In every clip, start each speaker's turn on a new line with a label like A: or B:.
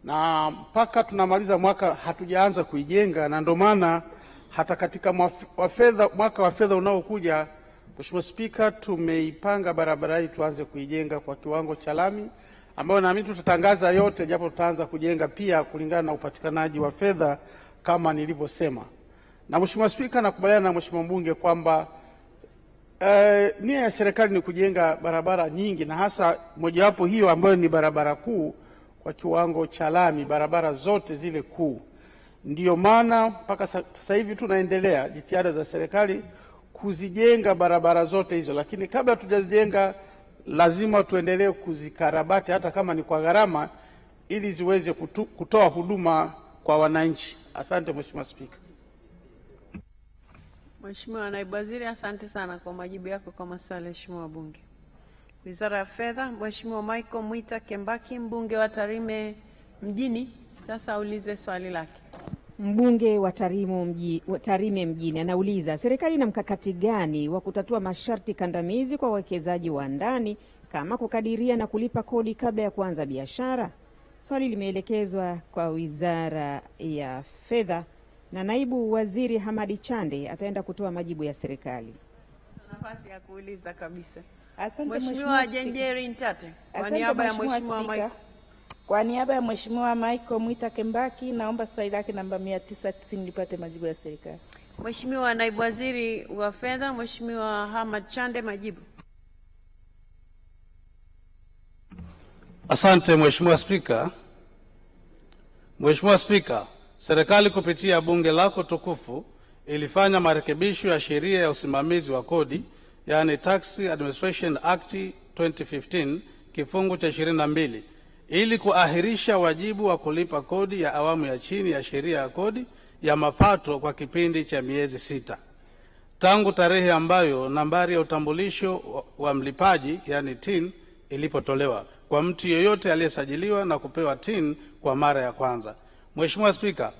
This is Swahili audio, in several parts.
A: na mpaka tunamaliza mwaka hatujaanza kuijenga, na ndio maana hata katika mwaka wa fedha unaokuja, Mheshimiwa Spika, tumeipanga barabara hii tuanze kuijenga kwa kiwango cha lami, ambayo naamini tutatangaza yote, japo tutaanza kujenga pia kulingana na upatikanaji wa fedha kama nilivyosema. Na Mheshimiwa Spika, nakubaliana na Mheshimiwa mbunge kwamba nia ya serikali ni kujenga barabara nyingi, na hasa mojawapo hiyo ambayo ni barabara kuu kwa kiwango cha lami, barabara zote zile kuu. Ndiyo maana mpaka sasa hivi tunaendelea jitihada za serikali kuzijenga barabara zote hizo, lakini kabla tujazijenga lazima tuendelee kuzikarabati hata kama ni kwa gharama, ili ziweze kutoa huduma kwa wananchi. Asante Mheshimiwa Spika.
B: Mheshimiwa Naibu Waziri, asante sana kwa majibu yako kwa maswali ya Mheshimiwa wabunge. Wizara ya Fedha, Mheshimiwa Michael Mwita Kembaki, mbunge wa Tarime mjini, sasa aulize swali lake.
C: Mbunge wa Tarime mjini anauliza, serikali ina mkakati gani wa kutatua masharti kandamizi kwa wawekezaji wa ndani kama kukadiria na kulipa kodi kabla ya kuanza biashara? Swali limeelekezwa kwa Wizara ya Fedha na Naibu Waziri Hamadi Chande ataenda kutoa majibu ya serikali.
B: Nafasi ya kuuliza kabisa.
D: Asante
B: Mheshimiwa Jenjeri Ntate, kwa niaba ya Mheshimiwa Michael.
D: Kwa niaba ya Mheshimiwa Michael Mwita Kembaki, naomba swali lake namba 990 lipate majibu ya serikali.
B: Mheshimiwa Naibu Waziri wa Fedha, Mheshimiwa Hamad Chande, majibu.
A: Asante Mheshimiwa Spika. Mheshimiwa Spika, serikali kupitia bunge lako tukufu ilifanya marekebisho ya sheria ya usimamizi wa kodi, yani Tax Administration Act 2015 kifungu cha 22 ili kuahirisha wajibu wa kulipa kodi ya awamu ya chini ya sheria ya kodi ya mapato kwa kipindi cha miezi 6 tangu tarehe ambayo nambari ya utambulisho wa mlipaji yani TIN ilipotolewa kwa mtu yeyote aliyesajiliwa na kupewa TIN kwa mara ya kwanza. Mheshimiwa Spika,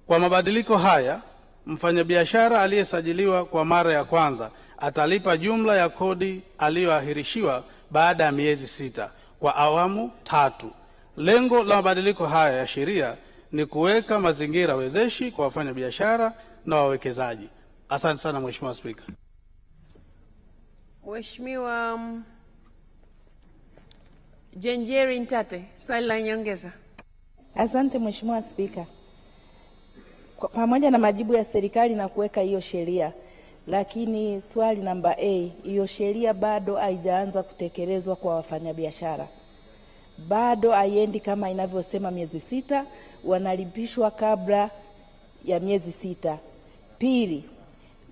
A: kwa mabadiliko haya mfanyabiashara aliyesajiliwa kwa mara ya kwanza atalipa jumla ya kodi aliyoahirishiwa baada ya miezi 6 kwa awamu 3. Lengo la mabadiliko haya ya sheria ni kuweka mazingira wezeshi kwa wafanyabiashara na wawekezaji. Asante sana Mheshimiwa Spika.
B: Mheshimiwa Jenjeri Ntate, swali la nyongeza.
D: Asante Mheshimiwa Spika. Pamoja na majibu ya serikali na kuweka hiyo sheria, lakini swali namba A, hiyo sheria bado haijaanza kutekelezwa kwa wafanyabiashara. Bado haiendi kama inavyosema miezi 6, wanalipishwa kabla ya miezi 6. Pili,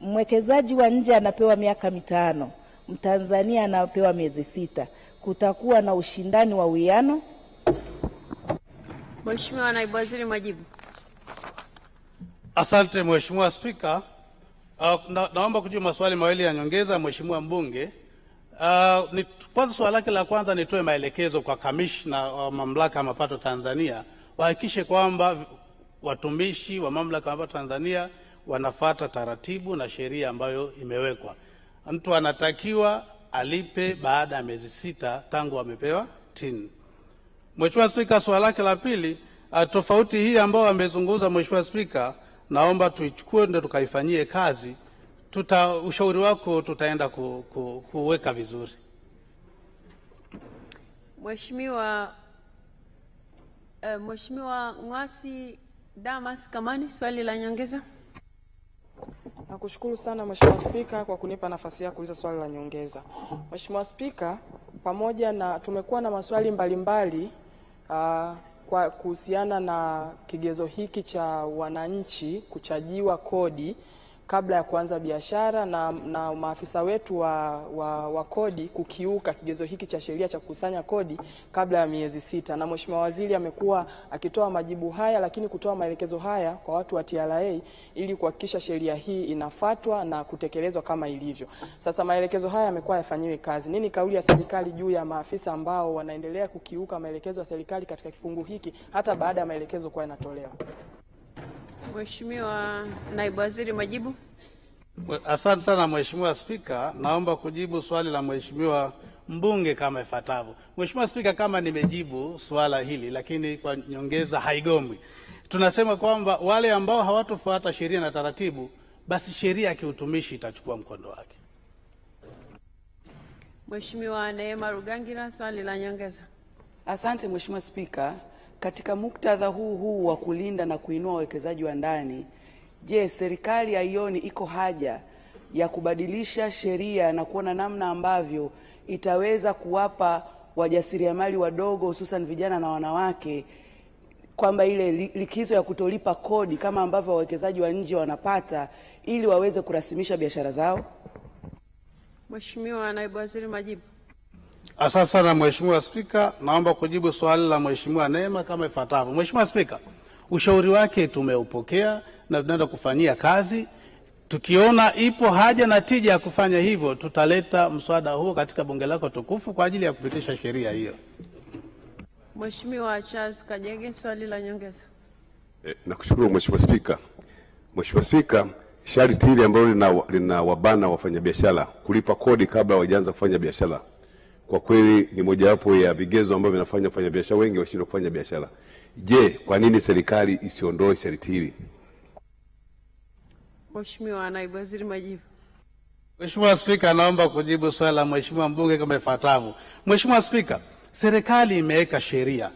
D: mwekezaji wa nje anapewa miaka 5, Mtanzania anapewa miezi 6. Kutakuwa na ushindani wa uwiano?
B: Mheshimiwa Naibu Waziri, majibu.
A: Asante Mheshimiwa Spika. Naomba kujibu maswali mawili ya nyongeza Mheshimiwa mbunge. Kwanza swali lake la kwanza, nitoe maelekezo kwa kamishna wa Mamlaka ya Mapato Tanzania wahakikishe kwamba watumishi wa Mamlaka ya Mapato Tanzania wanafuata taratibu na sheria ambayo imewekwa. Mtu anatakiwa alipe baada ya miezi 6 tangu amepewa TIN. Mheshimiwa Spika, swali lake la pili, tofauti hii ambayo amezungumza Mheshimiwa Spika, naomba tuichukue ndio tukaifanyie kazi. Ushauri wako tutaenda kuweka vizuri.
B: Mheshimiwa Ng'wasi Damas Kamani, swali la nyongeza.
E: Nakushukuru sana Mheshimiwa Spika kwa kunipa nafasi ya kuuliza swali la nyongeza. Mheshimiwa Spika, pamoja na tumekuwa na maswali mbalimbali kwa kuhusiana na kigezo hiki cha wananchi kuchajiwa kodi kabla ya kuanza biashara na maafisa wetu wa kodi kukiuka kigezo hiki cha sheria cha kukusanya kodi kabla ya miezi 6. Na Mheshimiwa Waziri amekuwa akitoa majibu haya, lakini kutoa maelekezo haya kwa watu wa TRA ili kuhakikisha sheria hii inafuatwa na kutekelezwa kama ilivyo. Sasa maelekezo haya yamekuwa yafanyiwe kazi. Nini kauli ya serikali juu ya maafisa ambao wanaendelea kukiuka maelekezo ya serikali katika kifungu hiki hata baada ya maelekezo kuwa yanatolewa?
B: Mheshimiwa Naibu Waziri, majibu.
A: Asante sana Mheshimiwa Spika, naomba kujibu swali la Mheshimiwa mbunge kama ifuatavyo. Mheshimiwa Spika, kama nimejibu swala hili lakini kwa nyongeza haigomwi. Tunasema kwamba wale ambao hawatofuata sheria na taratibu, basi sheria ya kiutumishi itachukua mkondo wake.
B: Mheshimiwa Neema Rugangira, swali la nyongeza.
F: Asante Mheshimiwa Spika, katika muktadha huu wa kulinda na kuinua wawekezaji wa ndani, je, serikali haioni iko haja ya kubadilisha sheria na kuona namna ambavyo itaweza kuwapa wajasiriamali wadogo hususan vijana na wanawake kwamba ile likizo ya kutolipa kodi kama ambavyo wawekezaji wa nje wanapata ili waweze kurasimisha biashara zao?
B: Mheshimiwa Naibu Waziri, majibu.
A: Asante sana Mheshimiwa Spika, naomba kujibu swali la Mheshimiwa Neema kama ifuatavyo. Mheshimiwa Spika, ushauri wake tumeupokea na tunaenda kufanyia kazi. Tukiona ipo haja na tija ya kufanya hivyo, tutaleta mswada huo katika bunge lako tukufu kwa ajili ya kupitisha sheria hiyo.
B: Mheshimiwa Charles Kajege, swali la nyongeza.
G: Nakushukuru Mheshimiwa Spika. Mheshimiwa Spika, sharti hili ambalo lina wabana wafanyabiashara kulipa kodi kabla hawajaanza kufanya biashara, kwa kweli ni mojawapo ya vigezo ambavyo vinafanya wafanyabiashara wengi washindwe kufanya biashara. Je, kwa nini serikali isiondoe sharti hili?
B: Mheshimiwa Naibu Waziri, majibu.
A: Mheshimiwa Spika, naomba kujibu swali la Mheshimiwa mbunge kama ifuatavyo. Mheshimiwa Spika, serikali imeweka sheria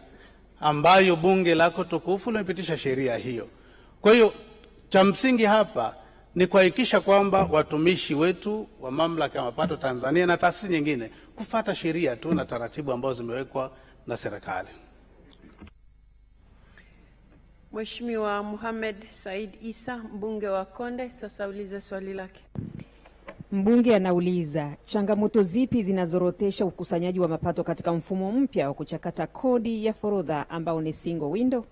A: ambayo bunge lako tukufu limepitisha sheria hiyo. Kwa hiyo cha msingi hapa ni kuhakikisha kwamba watumishi wetu wa Mamlaka ya Mapato Tanzania na taasisi nyingine kufuata sheria tu na taratibu ambazo zimewekwa na serikali.
B: Mheshimiwa Mohamed Said Isa, mbunge wa Konde, sasa ulize swali lake.
C: Mbunge anauliza changamoto zipi zinazorotesha ukusanyaji wa mapato katika mfumo mpya wa kuchakata kodi ya forodha ambao ni single window?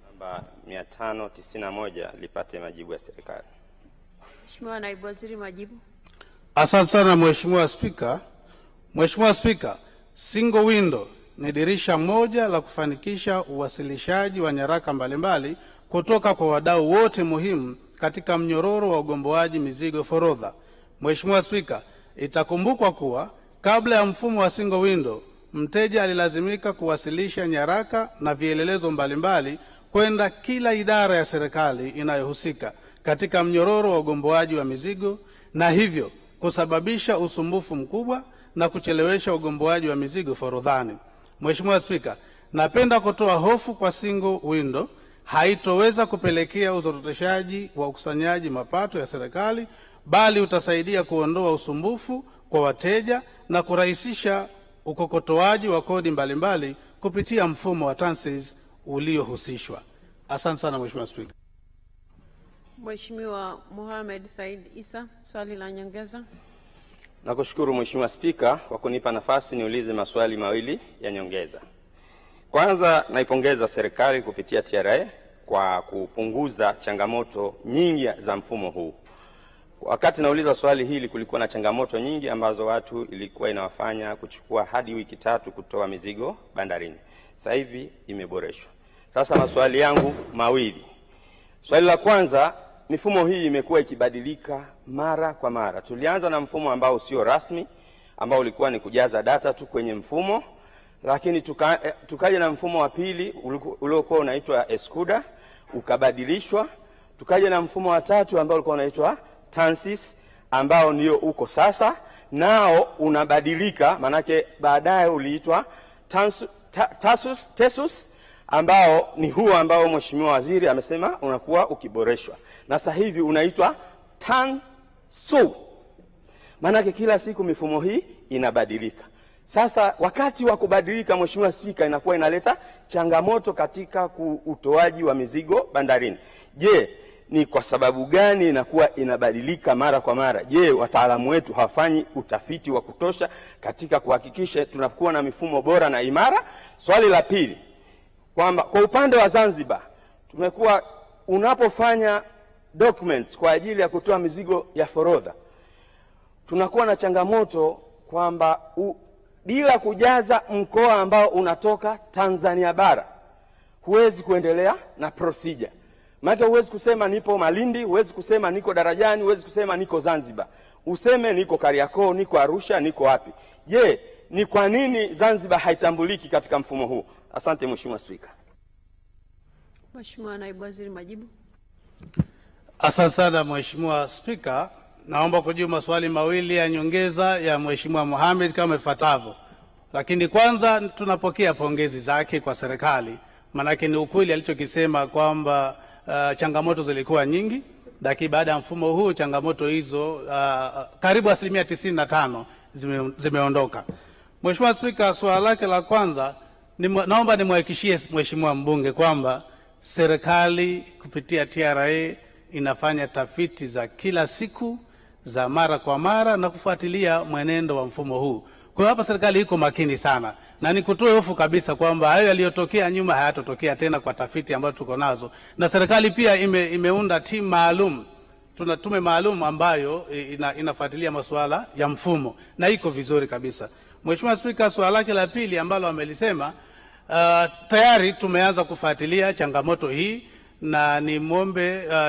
H: Namba 591 lipate majibu ya serikali.
B: Mheshimiwa Naibu Waziri, majibu.
A: Asante sana Mheshimiwa Spika. Mheshimiwa Spika, single window ni dirisha moja la kufanikisha uwasilishaji wa nyaraka mbalimbali kutoka kwa wadau wote muhimu katika mnyororo wa ugomboaji mizigo forodha. Mheshimiwa Spika, itakumbukwa kuwa kabla ya mfumo wa single window, mteja alilazimika kuwasilisha nyaraka na vielelezo mbalimbali kwenda kila idara ya serikali inayohusika katika mnyororo wa ugomboaji wa mizigo, na hivyo kusababisha usumbufu mkubwa na kuchelewesha ugomboaji wa mizigo forodhani. Mheshimiwa Spika, napenda kutoa hofu kwa single window haitoweza kupelekea uzoroteshaji wa ukusanyaji mapato ya serikali, bali utasaidia kuondoa usumbufu kwa wateja na kurahisisha ukokotoaji wa kodi mbalimbali kupitia mfumo wa TANSES uliohusishwa. Asante sana Mheshimiwa Spika.
B: Mheshimiwa Mohamed Said Isa, swali la nyongeza.
H: Nakushukuru Mheshimiwa Spika kwa kunipa nafasi niulize maswali mawili ya nyongeza. Kwanza, naipongeza serikali kupitia TRA kwa kupunguza changamoto nyingi za mfumo huu. Wakati nauliza swali hili kulikuwa na changamoto nyingi ambazo watu ilikuwa inawafanya kuchukua hadi wiki 3 kutoa mizigo bandarini. Sasa hivi imeboreshwa. Sasa maswali yangu mawili. Swali la kwanza, mifumo hii imekuwa ikibadilika mara kwa mara. Tulianza na mfumo ambao sio rasmi, ambao ulikuwa ni kujaza data tu kwenye mfumo, lakini tukaja na mfumo wa pili uliokuwa unaitwa Escuda, ukabadilishwa. Tukaja na mfumo wa tatu ambao ulikuwa unaitwa TANSES, ambao ndio uko sasa, nao unabadilika, manake baadaye uliitwa TASUS, ambao ni huo ambao Mheshimiwa Waziri amesema unakuwa ukiboreshwa. Na sasa hivi unaitwa TANSU. Manake kila siku mifumo hii inabadilika. Sasa wakati wa kubadilika, Mheshimiwa Spika, inakuwa inaleta changamoto katika utoaji wa mizigo bandarini. Je, ni kwa sababu gani inakuwa inabadilika mara kwa mara? Je, wataalamu wetu hawafanyi utafiti wa kutosha katika kuhakikisha tunakuwa na mifumo bora na imara? Swali la pili, kwamba kwa upande wa Zanzibar tumekuwa unapofanya documents kwa ajili ya kutoa mizigo ya forodha, tunakuwa na changamoto kwamba bila kujaza mkoa ambao unatoka Tanzania bara huwezi kuendelea na procedure. Maana huwezi kusema nipo Malindi, huwezi kusema niko Darajani, huwezi kusema niko Zanzibar. Useme niko Kariakoo, niko Arusha, niko wapi. Je, ni kwa nini Zanzibar haitambuliki katika mfumo huu? Asante Mheshimiwa Spika.
B: Mheshimiwa Naibu Waziri, majibu.
A: Asante sana Mheshimiwa Spika. Naomba kujibu maswali mawili ya nyongeza ya Mheshimiwa Mohamed kama ifuatavyo. Lakini kwanza tunapokea pongezi zake kwa serikali. Manake ni ukweli alichokisema kwamba changamoto zilikuwa nyingi, lakini baada ya mfumo huu changamoto hizo karibu 95% zimeondoka. Mheshimiwa Spika, swali lake la kwanza naomba nimhakikishie Mheshimiwa mbunge kwamba serikali kupitia TRA inafanya tafiti za kila siku za mara kwa mara na kufuatilia mwenendo wa mfumo huu. Kwa hiyo hapa serikali iko makini sana, na nikutoe hofu kabisa kwamba hayo yaliyotokea nyuma hayatotokea tena kwa tafiti ambazo tuko nazo. Na serikali pia imeunda timu maalum, tuna tume maalum ambayo inafuatilia masuala ya mfumo na iko vizuri kabisa. Mheshimiwa Spika, swali lake la pili ambalo amelisema, tayari tumeanza kufuatilia changamoto hii na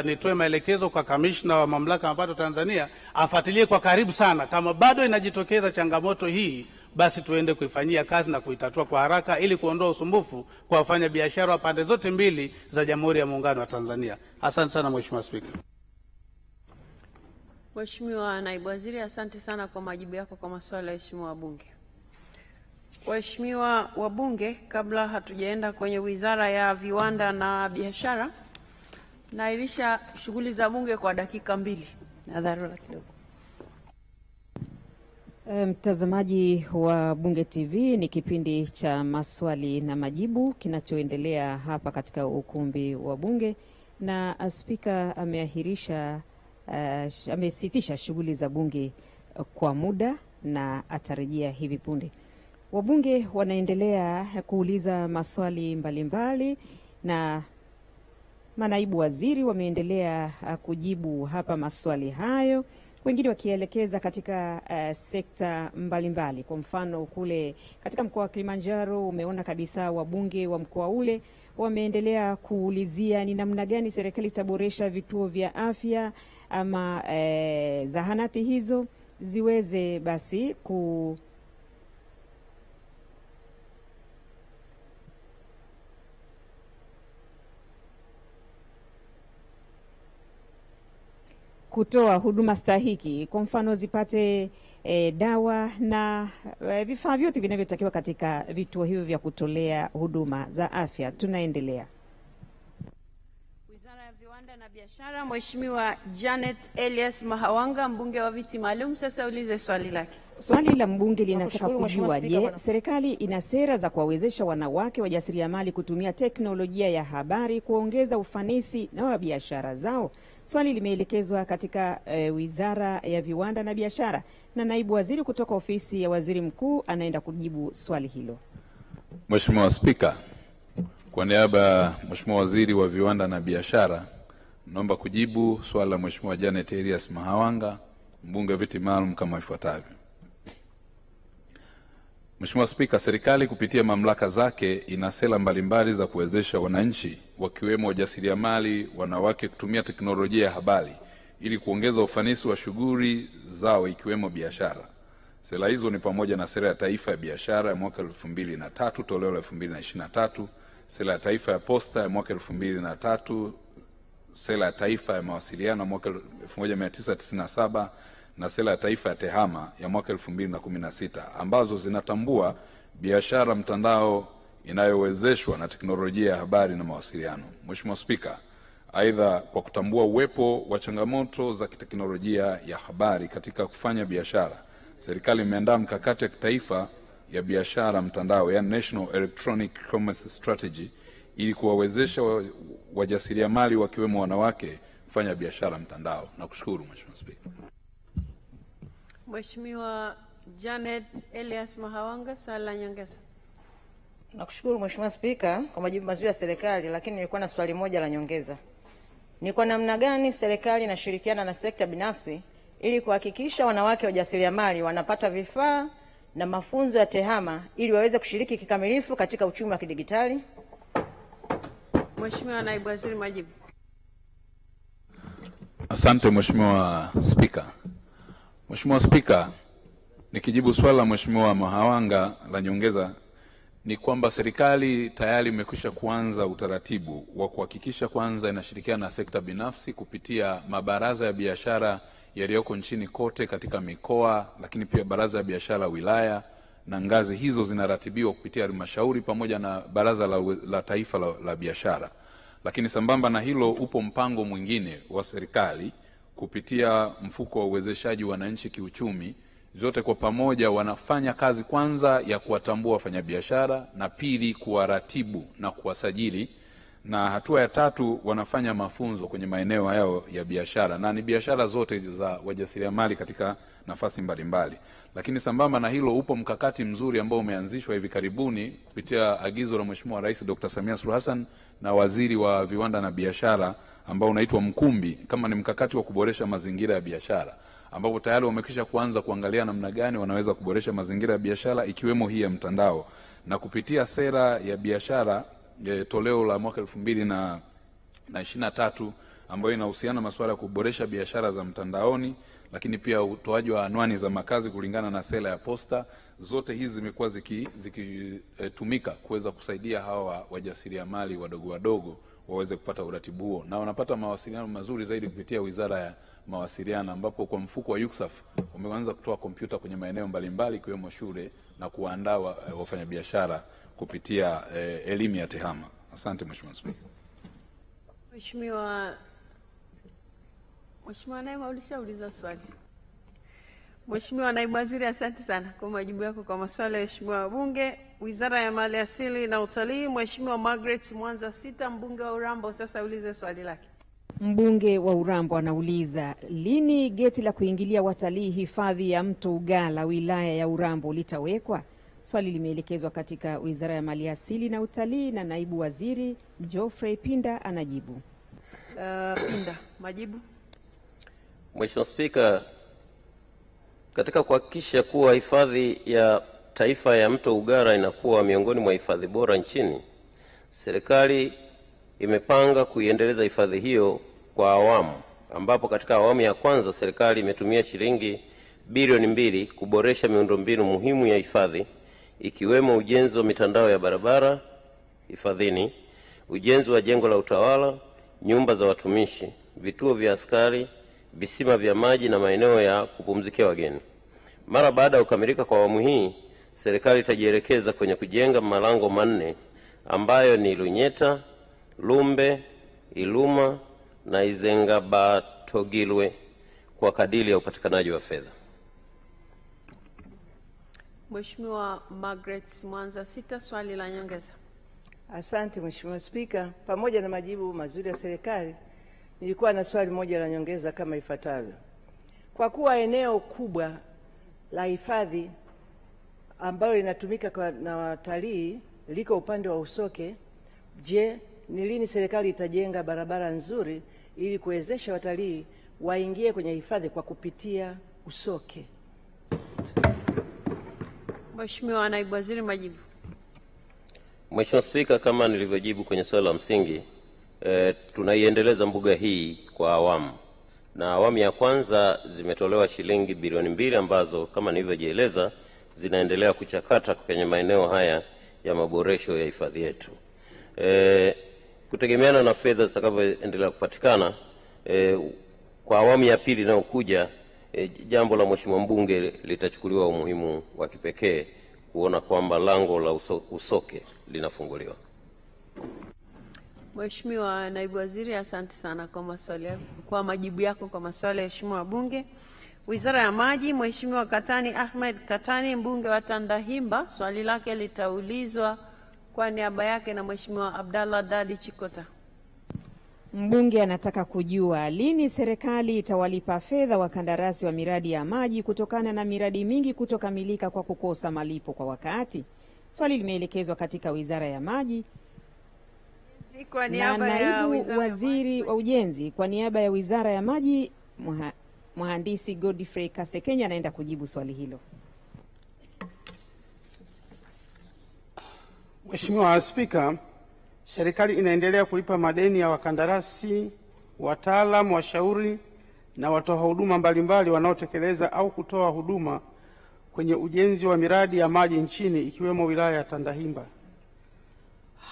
A: nitoe maelekezo kwa kamishna wa mamlaka ya mapato Tanzania afuatilie kwa karibu sana. Kama bado inajitokeza changamoto hii, basi tuende kuifanyia kazi na kuitatua kwa haraka ili kuondoa usumbufu kwa wafanya biashara wa pande zote mbili za Jamhuri ya Muungano wa Tanzania. Asante sana Mheshimiwa Spika.
B: Mheshimiwa Naibu Waziri, asante sana kwa majibu yako kwa maswali ya Mheshimiwa wabunge. Waheshimiwa wabunge, kabla hatujaenda kwenye Wizara ya Viwanda na Biashara, nairisha shughuli za bunge kwa dakika 2 na dharura kidogo.
C: Mtazamaji wa Bunge TV, ni kipindi cha maswali na majibu kinachoendelea hapa katika ukumbi wa Bunge, na Spika amesitisha shughuli za bunge kwa muda na atarejea hivi punde. Wabunge wanaendelea kuuliza maswali mbalimbali na manaibu waziri wameendelea kujibu hapa maswali hayo, wengine wakielekeza katika sekta mbalimbali. Kwa mfano kule katika mkoa wa Kilimanjaro umeona kabisa wabunge wa mkoa ule wameendelea kuulizia ni namna gani serikali itaboresha vituo vya afya ama zahanati hizo ziweze basi kutoa huduma stahiki, kwa mfano zipate dawa na vifaa vyote vinavyotakiwa katika vituo hivyo vya kutolea huduma za afya. Tunaendelea.
B: Wizara ya Viwanda na Biashara, Mheshimiwa Janet Elias Mahawanga, mbunge wa viti maalum, sasa ulize swali lake.
C: Swali la mbunge linataka kujua, je, serikali ina sera za kuwawezesha wanawake wajasiriamali kutumia teknolojia ya habari kuongeza ufanisi na wa biashara zao? Swali limeelekezwa katika Wizara ya Viwanda na Biashara, na naibu waziri kutoka ofisi ya waziri mkuu anaenda kujibu swali hilo.
I: Mheshimiwa Spika, kwa niaba ya Mheshimiwa Waziri wa Viwanda na Biashara, naomba kujibu swali la Mheshimiwa Janet Elias Mahawanga, mbunge wa viti maalum kama ifuatavyo. Mheshimiwa Spika, serikali kupitia mamlaka zake ina sera mbalimbali za kuwezesha wananchi wakiwemo wajasiriamali wanawake kutumia teknolojia ya habari ili kuongeza ufanisi wa shughuli zao ikiwemo biashara. Sera hizo ni pamoja na Sera ya Taifa ya Biashara ya mwaka 2003 toleo la 2023, Sera ya Taifa ya Posta ya mwaka 2003, Sera ya Taifa ya Mawasiliano ya mwaka 1997 na Sera ya Taifa ya Tehama ya mwaka 2016 ambazo zinatambua biashara mtandao inayowezeshwa na teknolojia ya habari na mawasiliano. Mheshimiwa Spika, aidha, kwa kutambua uwepo wa changamoto za kiteknolojia ya habari katika kufanya biashara, serikali imeandaa mkakati wa kitaifa ya biashara mtandao, yani National Electronic Commerce Strategy, ili kuwawezesha wajasiriamali wakiwemo wanawake kufanya biashara mtandao. Nakushukuru Mheshimiwa Spika.
B: Mheshimiwa Janet Elias Mahawanga, swali la nyongeza.
J: Nakushukuru Mheshimiwa Spika kwa majibu mazuri ya serikali, lakini nilikuwa na swali moja la nyongeza. Ni kwa namna gani serikali inashirikiana na sekta binafsi ili kuhakikisha wanawake wajasiriamali wanapata vifaa na mafunzo ya tehama ili waweze kushiriki kikamilifu katika uchumi wa kidigitali?
B: Mheshimiwa Naibu Waziri, majibu.
I: Asante Mheshimiwa Spika. Mheshimiwa Spika, nikijibu swali la Mheshimiwa Mahawanga la nyongeza ni kwamba serikali tayari imekwisha kuanza utaratibu wa kuhakikisha kwanza inashirikiana na sekta binafsi kupitia mabaraza ya biashara yaliyoko nchini kote katika mikoa, lakini pia baraza ya biashara wilaya, na ngazi hizo zinaratibiwa kupitia halmashauri pamoja na baraza la taifa la biashara. Lakini sambamba na hilo upo mpango mwingine wa serikali kupitia mfuko wa uwezeshaji wananchi kiuchumi. Zote kwa pamoja wanafanya kazi kwanza ya kuwatambua wafanyabiashara, na pili kuwaratibu na kuwasajili, na hatua ya tatu wanafanya mafunzo kwenye maeneo yao ya biashara, na ni biashara zote za wajasiriamali katika nafasi mbalimbali. Lakini sambamba na hilo upo mkakati mzuri ambao umeanzishwa hivi karibuni kupitia agizo la Mheshimiwa Rais Dr. Samia Suluhu Hassan na Waziri wa Viwanda na Biashara, ambao unaitwa Mkumbi, kama ni mkakati wa kuboresha mazingira ya biashara, ambapo tayari wamekwisha kuanza kuangalia namna gani wanaweza kuboresha mazingira ya biashara ikiwemo hii ya mtandao. Na kupitia sera ya biashara toleo la mwaka 2023 ambayo inahusiana na masuala ya kuboresha biashara za mtandaoni, lakini pia utoaji wa anwani za makazi kulingana na sera ya posta, zote hizi zimekuwa zikitumika kuweza kusaidia hawa wajasiriamali wadogo waweze kupata uratibu huo, na wanapata mawasiliano mazuri zaidi kupitia Wizara ya Mawasiliano, ambapo kwa mfuko wa UCSAF umeanza kutoa kompyuta kwenye maeneo mbalimbali ikiwemo shule na kuandaa wafanyabiashara kupitia elimu ya tehama. Asante Mheshimiwa Spika.
B: Mheshimiwa Naima ulishauliza swali. Mheshimiwa Naibu Waziri, asante sana kwa majibu yako kwa maswali ya Mheshimiwa wabunge. Wizara ya Mali Asili na Utalii, Mheshimiwa Margaret Mwanza Sita, mbunge wa Urambo, sasa ulize swali lake.
C: Mbunge wa Urambo anauliza, lini geti la kuingilia watalii hifadhi ya Mto Ugala wilaya ya Urambo litawekwa? Swali limeelekezwa katika Wizara ya Mali Asili na Utalii na Naibu Waziri Geoffrey Pinda anajibu.
B: Pinda, majibu.
K: Mheshimiwa Spika, katika kuhakikisha kuwa hifadhi ya taifa ya Mto Ugala inakuwa miongoni mwa hifadhi bora nchini, serikali imepanga kuiendeleza hifadhi hiyo kwa awamu, ambapo katika awamu ya kwanza serikali imetumia shilingi bilioni 2 kuboresha miundombinu muhimu ya hifadhi, ikiwemo ujenzi wa mitandao ya barabara hifadhini, ujenzi wa jengo la utawala, nyumba za watumishi, vituo vya askari, visima vya maji na maeneo ya kupumzikia wageni. Mara baada ya kukamilika kwa awamu hii, serikali itajielekeza kwenye kujenga malango manne ambayo ni Lunyeta, Lumbe, Iluma na Izengabatogilwe kwa kadiri ya upatikanaji wa fedha.
B: Mheshimiwa Margaret Mwanza Sita, swali la nyongeza.
L: Asante Mheshimiwa Spika, pamoja na majibu mazuri ya serikali, nilikuwa na swali moja la nyongeza kama ifuatavyo. Kwa kuwa eneo kubwa la hifadhi ambalo linatumika na watalii liko upande wa Usoke, je, ni lini serikali itajenga barabara nzuri ili kuwezesha watalii waingie kwenye hifadhi kwa kupitia Usoke?
B: Mheshimiwa Naibu Waziri, majibu.
K: Mheshimiwa Spika, kama nilivyojibu kwenye swali la msingi, tunaiendeleza mbuga hii kwa awamu, na awamu ya kwanza zimetolewa shilingi bilioni 2 ambazo kama nilivyojieleza zinaendelea kuchakata kwenye maeneo haya ya maboresho ya hifadhi yetu. Kutegemeana na fedha zitakavyoendelea kupatikana, kwa awamu ya pili inayokuja, jambo la Mheshimiwa mbunge litachukuliwa umuhimu wa kipekee kuona kwamba lango la Usoke linafunguliwa.
B: Mheshimiwa Naibu Waziri, asante sana kwa majibu yako kwa maswali ya Mheshimiwa wabunge. Wizara ya Maji, Mheshimiwa Katani Ahmed Katani, mbunge wa Tandahimba, swali lake litaulizwa kwa niaba yake na Mheshimiwa Abdallah Dadi Chikota.
C: Mbunge anataka kujua lini serikali itawalipa fedha wakandarasi wa miradi ya maji kutokana na miradi mingi kutokamilika kwa kukosa malipo kwa wakati. Swali limeelekezwa katika Wizara ya Maji na Naibu Waziri wa Ujenzi kwa niaba ya Wizara ya Maji, Mhandisi Godfrey Kasekenya anaenda kujibu swali hilo.
M: Mheshimiwa Spika, serikali inaendelea kulipa madeni ya wakandarasi, wataalamu, washauri na watoa huduma mbalimbali wanaotekeleza au kutoa huduma kwenye ujenzi wa miradi ya maji nchini ikiwemo wilaya ya Tandahimba.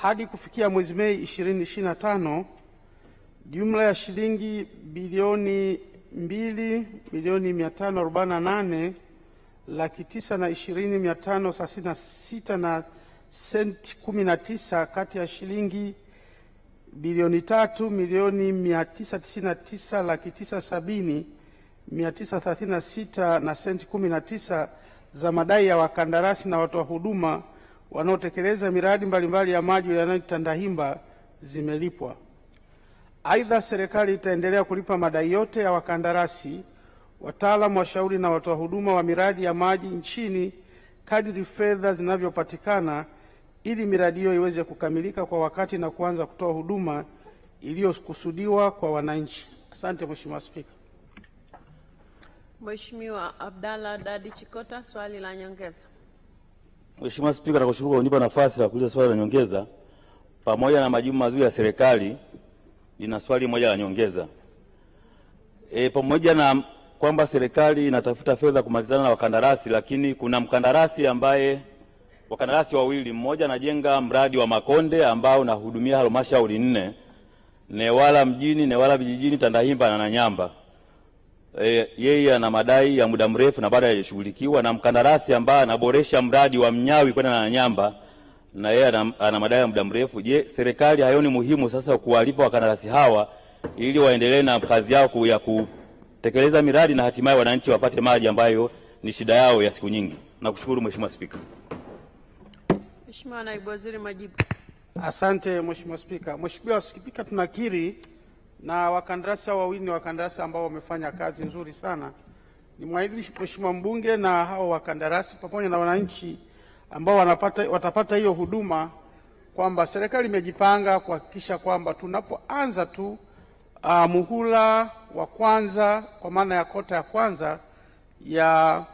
M: Hadi kufikia mwezi Mei 2025, jumla ya shilingi bilioni 2,548,920,536 na senti 19 kati ya shilingi bilioni 3,999,970,936 na senti 19 za madai ya wakandarasi na watoa huduma wanaotekeleza miradi mbalimbali ya maji wilayani Tandahimba zimelipwa. Aidha, serikali itaendelea kulipa madai yote ya wakandarasi, wataalamu, washauri na watoa huduma wa miradi ya maji nchini kadiri fedha zinavyopatikana ili miradi hiyo iweze kukamilika kwa wakati na kuanza kutoa huduma iliyokusudiwa kwa wananchi. Asante Mheshimiwa Spika.
B: Mheshimiwa Abdalla Dadi Chikota, swali la nyongeza.
N: Mheshimiwa Spika, nakushukuru kwa kunipa nafasi ya kuuliza swali la nyongeza. Pamoja na majibu mazuri ya serikali, nina swali moja la nyongeza. Pamoja na kwamba serikali inatafuta fedha kumalizana na wakandarasi, lakini kuna mkandarasi ambaye wakandarasi wawili, mmoja anajenga mradi wa Makonde ambao unahudumia halmashauri 4, Newala mjini, Newala vijijini, Tandahimba na Nanyamba. Yeye ana madai ya muda mrefu na bado hayajashughulikiwa, na mkandarasi ambaye anaboresha mradi wa Mnyawi kwenda na Nanyamba na yeye ana madai ya muda mrefu. Je, serikali haioni muhimu sasa kuwalipa wakandarasi hawa ili waendelee na kazi yao ya kutekeleza miradi na hatimaye wananchi wapate maji ambayo ni shida yao ya siku nyingi? Nakushukuru Mheshimiwa Spika.
B: Mheshimiwa Naibu Waziri, majibu.
M: Asante Mheshimiwa Spika. Mheshimiwa Spika, tunakiri na wakandarasi wawili ni wakandarasi ambao wamefanya kazi nzuri sana. Ni mwahidi Mheshimiwa mbunge na hao wakandarasi pamoja na wananchi ambao watapata hiyo huduma kwamba serikali imejipanga kuhakikisha kwamba tunapoanza tu muhula wa kwanza kwa maana ya kota ya kwanza ya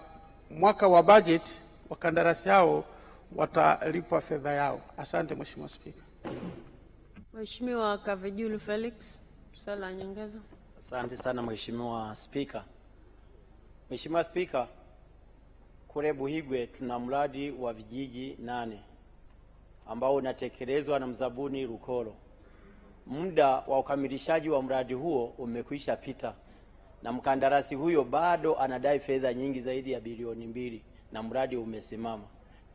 M: mwaka wa budget, wakandarasi hao watalipwa fedha yao. Asante Mheshimiwa Spika.
B: Mheshimiwa Kavejulu Felix, swali la nyongeza.
O: Asante sana Mheshimiwa Spika. Mheshimiwa Spika, kule Buhigwe tuna mradi wa vijiji 8 ambao unatekelezwa na mzabuni Rukolo. Muda wa ukamilishaji wa mradi huo umekwisha pita na mkandarasi huyo bado anadai fedha nyingi zaidi ya bilioni 2 na mradi umesimama.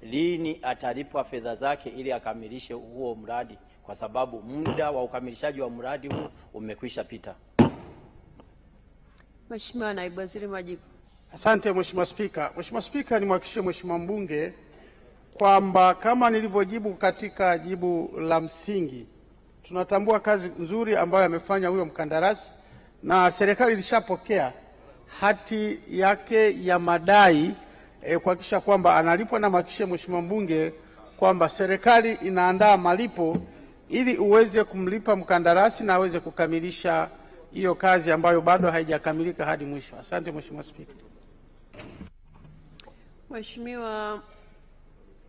O: Lini atalipwa fedha zake ili akamilishe huo mradi, kwa sababu muda wa ukamilishaji wa mradi huo umekwisha pita?
B: Mheshimiwa Naibu Waziri, majibu.
M: Asante Mheshimiwa Spika. Mheshimiwa Spika, nimhakikishie Mheshimiwa mbunge kwamba kama nilivyojibu katika jibu la msingi, tunatambua kazi nzuri ambayo amefanya huyo mkandarasi na serikali ilishapokea hati yake ya madai kuhakikisha kwamba analipwa, na mhakikishie Mheshimiwa mbunge kwamba serikali inaandaa malipo ili uweze kumlipa mkandarasi na aweze kukamilisha hiyo kazi ambayo bado haijakamilika hadi mwisho. Asante Mheshimiwa Spika.
B: Mheshimiwa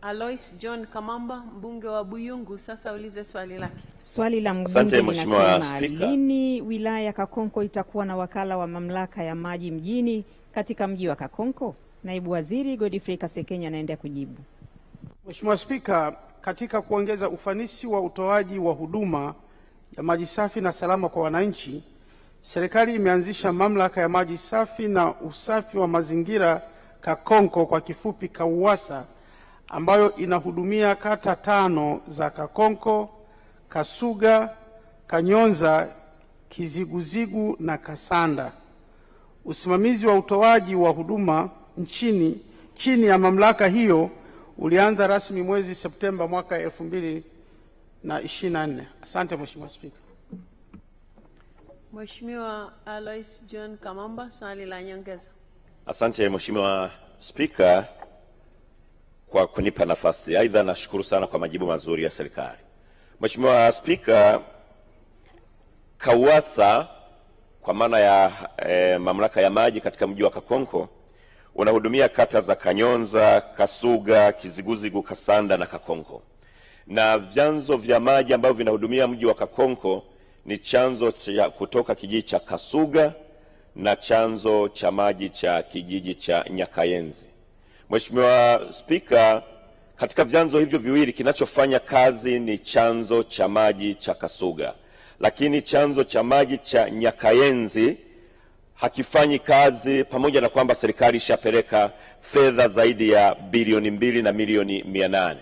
B: Alois John Kamamba, mbunge wa Buyungu, sasa ulize swali lake.
C: Swali la mbunge linasema, lini wilaya ya Kakonko itakuwa na wakala wa mamlaka ya maji mjini katika mji wa Kakonko? Naibu Waziri Godfrey Kasekenya anaendelea kujibu.
M: Mheshimiwa Spika, katika kuongeza ufanisi wa utoaji wa huduma ya maji safi na salama kwa wananchi, serikali imeanzisha mamlaka ya maji safi na usafi wa mazingira Kakonko, kwa kifupi KAUWASA, ambayo inahudumia kata 5 za Kakonko, Kasuga, Kanyonza, Kiziguzigu na Kasanda. Usimamizi wa utoaji wa huduma chini ya mamlaka hiyo ulianza rasmi mwezi Septemba mwaka 2024. Asante Mheshimiwa Spika.
B: Mheshimiwa Alois John Kamamba, swali la nyongeza.
P: Asante Mheshimiwa Spika kwa kunipa nafasi. Aidha, nashukuru sana kwa majibu mazuri ya serikali. Mheshimiwa Spika, KAUWASA kwa maana ya mamlaka ya maji katika mji wa Kakonko unahudumia kata za Kanyonza, Kasuga, Kiziguzigu, Kasanda na Kakonko. Na vyanzo vya maji ambavyo vinahudumia mji wa Kakonko ni chanzo cha kutoka kijiji cha Kasuga na chanzo cha maji cha kijiji cha Nyakayenzi. Mheshimiwa Spika, katika vyanzo hivyo viwili kinachofanya kazi ni chanzo cha maji cha Kasuga, lakini chanzo cha maji cha Nyakayenzi hakifanyi kazi, pamoja na kwamba serikali ishapeleka fedha zaidi ya bilioni 2 na milioni 800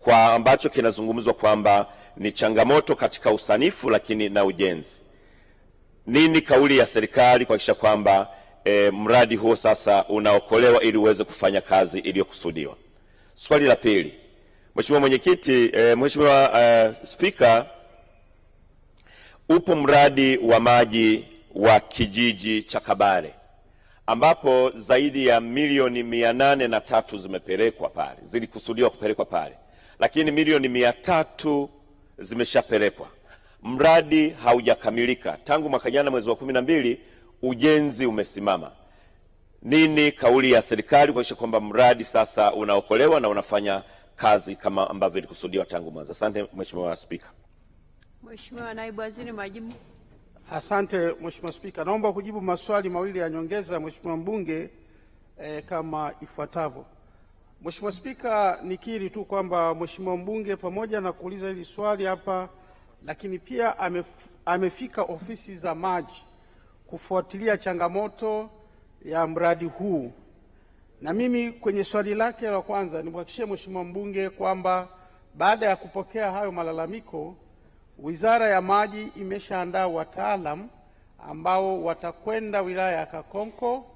P: kwa ambacho kinazungumzwa kwamba ni changamoto katika usanifu lakini na ujenzi. Nini kauli ya serikali kuhakikisha kwamba mradi huo sasa unaokolewa ili uweze kufanya kazi iliyokusudiwa? Swali la pili, Mheshimiwa Mwenyekiti, Mheshimiwa Spika, upo mradi wa maji wa kijiji cha Kabare ambapo zaidi ya milioni 803 zimepelekwa pale, zilikusudiwa kupelekwa pale, lakini milioni 300 zimeshapelekwa. Mradi haujakamilika tangu mwaka jana mwezi wa 12, ujenzi umesimama. Nini kauli ya serikali kuhakikisha kwamba mradi sasa unaokolewa na unafanya kazi kama ambavyo ilikusudiwa tangu mwanzo? Asante Mheshimiwa Spika.
B: Mheshimiwa Naibu Waziri, majibu.
M: Asante Mheshimiwa Spika, naomba kujibu maswali mawili ya nyongeza Mheshimiwa mbunge kama ifuatavyo. Mheshimiwa Spika, nikiri tu kwamba Mheshimiwa mbunge pamoja na kuuliza hili swali hapa, lakini pia amefika ofisi za maji kufuatilia changamoto ya mradi huu. Na mimi kwenye swali lake la kwanza nimhakikishie Mheshimiwa mbunge kwamba baada ya kupokea hayo malalamiko, Wizara ya Maji imeshaandaa wataalam ambao watakwenda wilaya ya Kakonko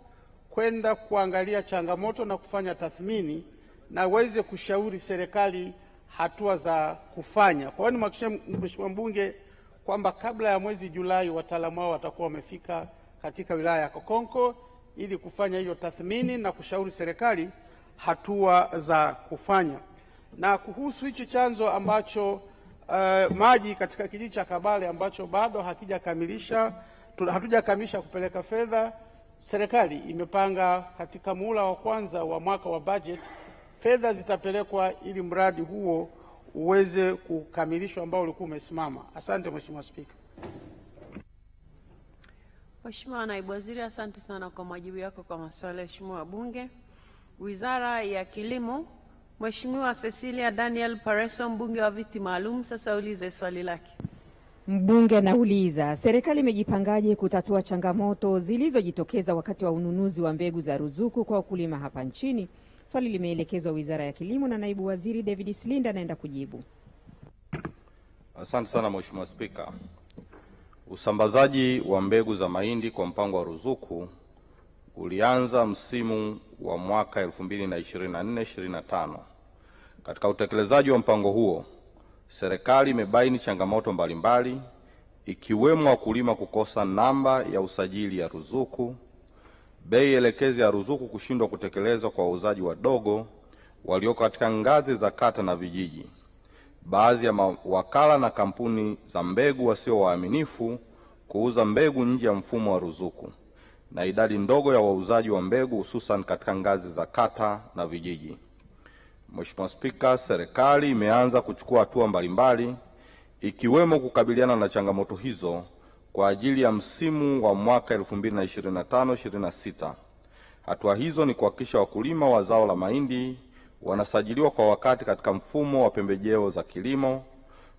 M: kwenda kuangalia changamoto na kufanya tathmini na waweze kushauri serikali hatua za kufanya. Kwa hiyo nimhakikishie Mheshimiwa mbunge kwamba kabla ya mwezi Julai wataalamu hao watakuwa wamefika katika wilaya ya Kakonko ili kufanya hiyo tathmini na kushauri serikali hatua za kufanya. Na kuhusu hicho chanzo ambacho maji katika kijiji cha Kabale ambacho bado hatujakamilisha kupeleka fedha, serikali imepanga katika muhula wa kwanza wa mwaka wa budget fedha zitapelekwa ili mradi huo uweze kukamilishwa ambao ulikuwa umesimama. Asante Mheshimiwa Spika.
B: Mheshimiwa Naibu Waziri, asante sana kwa majibu yako kwa maswali ya Mheshimiwa wabunge. Wizara ya Kilimo, Mheshimiwa Cecilia Daniel Pareso, mbunge wa viti maalum, sasa ulize swali lake.
C: Mbunge anauliza, serikali imejipangaje kutatua changamoto zilizojitokeza wakati wa ununuzi wa mbegu za ruzuku kwa wakulima hapa nchini? Swali limeelekezwa Wizara ya Kilimo na Naibu Waziri David Silinda anaenda kujibu.
Q: Asante sana Mheshimiwa Spika. Usambazaji wa mbegu za mahindi kwa mpango wa ruzuku ulianza msimu wa mwaka 2024-2025. Katika utekelezaji wa mpango huo, serikali imebaini changamoto mbalimbali ikiwemo wakulima kukosa namba ya usajili ya ruzuku, bei elekezi ya ruzuku kushindwa kutekelezwa kwa wauzaji wadogo walioko katika ngazi za kata na vijiji, baadhi ya mawakala na kampuni za mbegu wasio waaminifu kuuza mbegu nje ya mfumo wa ruzuku, na idadi ndogo ya wauzaji wa mbegu hususan katika ngazi za kata na vijiji. Mheshimiwa Spika, serikali imeanza kuchukua hatua mbalimbali ikiwemo kukabiliana na changamoto hizo kwa ajili ya msimu wa mwaka 2025-26. Hatua hizo ni kuhakikisha wakulima wa zao la mahindi wanasajiliwa kwa wakati katika mfumo wa pembejeo za kilimo,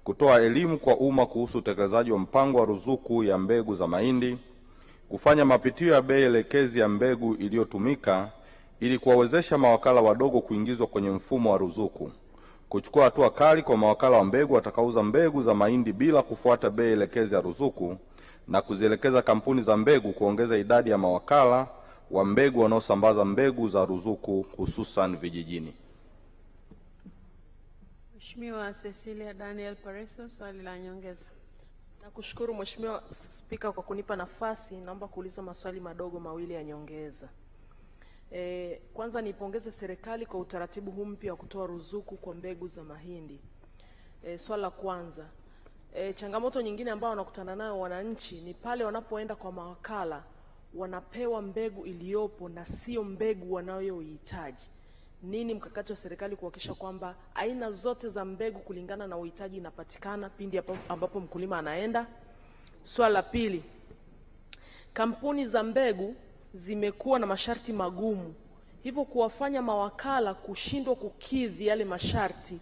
Q: kutoa elimu kwa umma kuhusu utekelezaji wa mpango wa ruzuku ya mbegu za mahindi, kufanya mapitio ya bei elekezi ya mbegu iliyotumika ili kuwawezesha mawakala wadogo kuingizwa kwenye mfumo wa ruzuku, kuchukua hatua kali kwa mawakala wa mbegu watakaouza mbegu za mahindi bila kufuata bei elekezi ya ruzuku, na kuzielekeza kampuni za mbegu kuongeza idadi ya mawakala wa mbegu wanaosambaza mbegu za ruzuku hususan vijijini.
B: Mheshimiwa Cecilia Daniel Pareso, swali la nyongeza.
R: Nakushukuru Mheshimiwa Spika kwa kunipa nafasi. Naomba kuuliza maswali madogo mawili ya nyongeza. Kwanza nipongeze serikali kwa utaratibu huu mpya wa kutoa ruzuku kwa mbegu za mahindi. Swali la kwanza, changamoto nyingine ambayo wanakutana nayo wananchi ni pale wanapoenda kwa mawakala wanapewa mbegu iliyopo na sio mbegu wanayoihitaji. Nini mkakati wa serikali kuhakikisha kwamba aina zote za mbegu kulingana na uhitaji inapatikana pindi ambapo mkulima anaenda? Swali la pili, kampuni za mbegu zimekuwa na masharti magumu, hivyo kuwafanya mawakala kushindwa kukidhi yale masharti,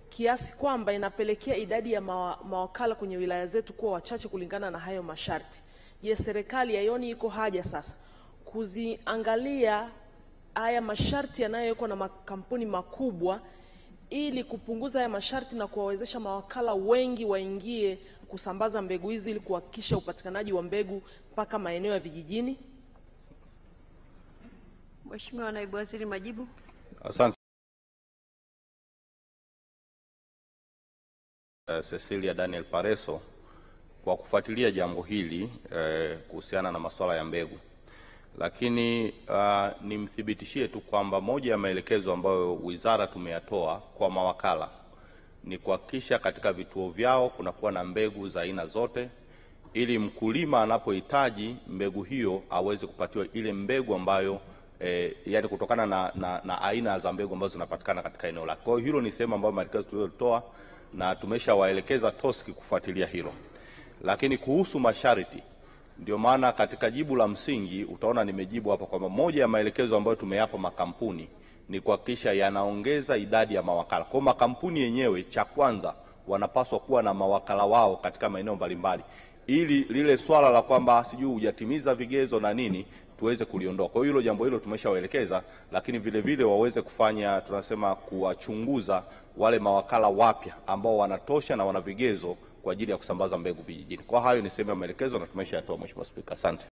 R: kiasi kwamba inapelekea idadi ya mawakala kwenye wilaya zetu kuwa wachache kulingana na hayo masharti. Je, serikali haioni iko haja sasa kuziangalia haya masharti yanayowekwa na makampuni makubwa ili kupunguza haya masharti na kuwawezesha mawakala wengi waingie kusambaza mbegu hizi ili kuhakikisha upatikanaji wa mbegu mpaka maeneo ya vijijini?
B: Mheshimiwa Naibu Waziri, majibu.
Q: Asante. Cecilia Daniel Pareso kwa kufuatilia jambo hili kuhusiana na masuala ya mbegu. Lakini nimthibitishie tu kwamba moja ya maelekezo ambayo wizara tumeyatoa kwa mawakala ni kuhakikisha katika vituo vyao kunakuwa na mbegu za aina zote, ili mkulima anapohitaji mbegu hiyo aweze kupatiwa ile mbegu ambayo yani kutokana na aina za mbegu ambazo zinapatikana katika eneo lake. Kwa hiyo hilo ni sehemu ambayo maelekezo tuliyotoa na tumeshawaelekeza TOSCI kufuatilia hilo. Lakini kuhusu masharti, ndio maana katika jibu la msingi utaona nimejibu hapa kwamba moja ya maelekezo ambayo tumeyapa makampuni ni kuhakikisha yanaongeza idadi ya mawakala. Kwa makampuni yenyewe, cha kwanza wanapaswa kuwa na mawakala wao katika maeneo mbalimbali, ili lile swala la kwamba sijui hujatimiza vigezo na nini tuweze kuliondoa. Kwa hiyo hilo jambo hilo tumeshawaelekeza, lakini vile vile waweze kufanya, tunasema, kuwachunguza wale mawakala wapya ambao wanatosha na wana vigezo kwa ajili ya kusambaza mbegu vijijini. Kwa hayo ni sehemu ya maelekezo na tumeshayatoa, Mheshimiwa Spika. Asante.